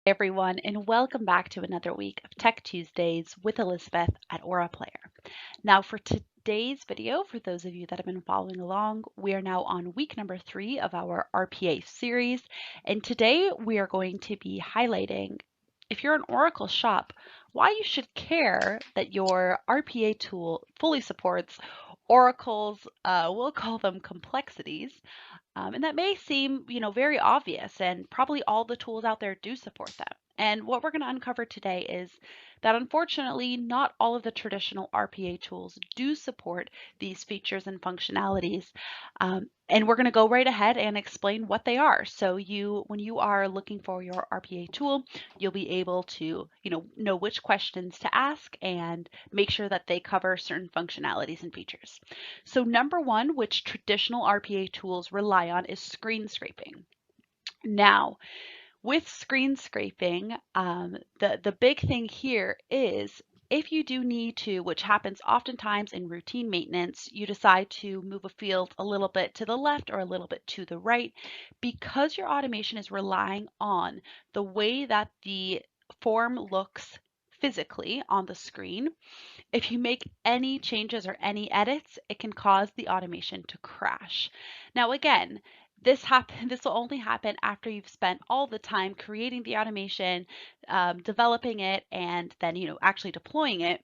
Everyone, and welcome back to another week of Tech Tuesdays with Elizabeth at AuraPlayer. Now, for today's video, for those of you that have been following along, we are now on week number 3 of our RPA series, and today we are going to be highlighting, if you're an Oracle shop, why you should care that your RPA tool fully supports Oracle's, we'll call them complexities, and that may seem, very obvious, and probably all the tools out there do support them. And what we're going to uncover today is that unfortunately, not all of the traditional RPA tools do support these features and functionalities. And we're going to go right ahead and explain what they are. So when you are looking for your RPA tool, you'll be able to, know which questions to ask and make sure that they cover certain functionalities and features. So number one, which traditional RPA tools rely on, is screen scraping. Now, with screen scraping, the big thing here is if you do need to, which happens oftentimes in routine maintenance, you decide to move a field a little bit to the left or a little bit to the right, because your automation is relying on the way that the form looks physically on the screen. If you make any changes or any edits, it can cause the automation to crash. Now again, this will only happen after you've spent all the time creating the automation, developing it, and then actually deploying it.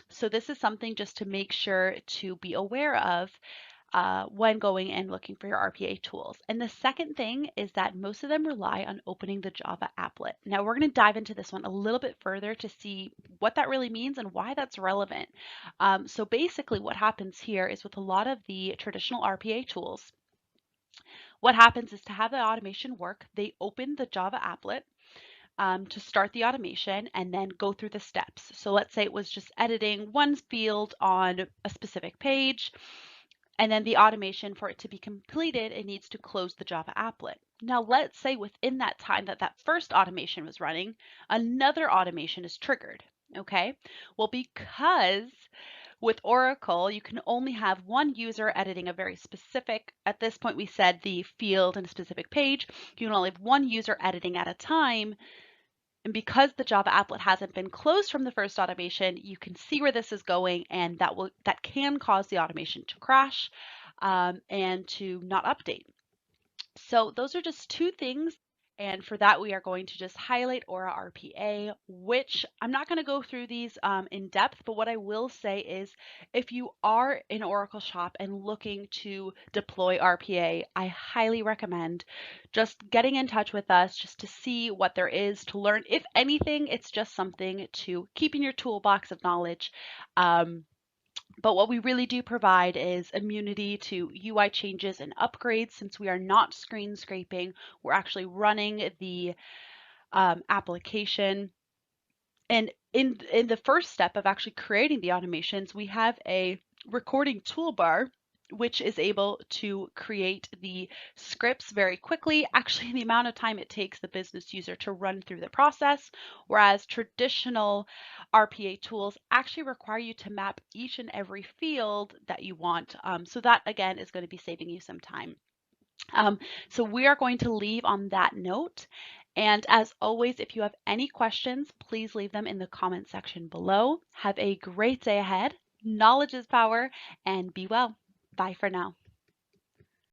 So this is something just to make sure to be aware of when going and looking for your RPA tools. And the second thing is that most of them rely on opening the Java applet. Now we're going to dive into this one a little bit further to see what that really means and why that's relevant. So basically what happens here is with a lot of the traditional RPA tools, what happens is to have the automation work, they open the Java applet to start the automation and then go through the steps. So let's say it was just editing one field on a specific page. And then the automation, for it to be completed, it needs to close the Java applet. Now, let's say within that time that first automation was running, another automation is triggered. Okay, well, because with Oracle, you can only have one user editing a very specific, at this point we said the field in a specific page, you can only have one user editing at a time. And because the Java applet hasn't been closed from the first automation, you can see where this is going, and that can cause the automation to crash and to not update. So those are just two things. And for that, we are going to just highlight AuraRPA, which I'm not going to go through these in depth, but what I will say is if you are in Oracle shop and looking to deploy RPA, I highly recommend just getting in touch with us just to see what there is to learn. If anything, it's just something to keep in your toolbox of knowledge. But what we really do provide is immunity to UI changes and upgrades. Since we are not screen scraping, we're actually running the application. And in the first step of actually creating the automations, we have a recording toolbar which is able to create the scripts very quickly, actually the amount of time it takes the business user to run through the process, whereas traditional RPA tools actually require you to map each and every field that you want. So that again is going to be saving you some time. So we are going to leave on that note. And as always, if you have any questions, please leave them in the comment section below. Have a great day ahead. Knowledge is power, and be well. Bye for now.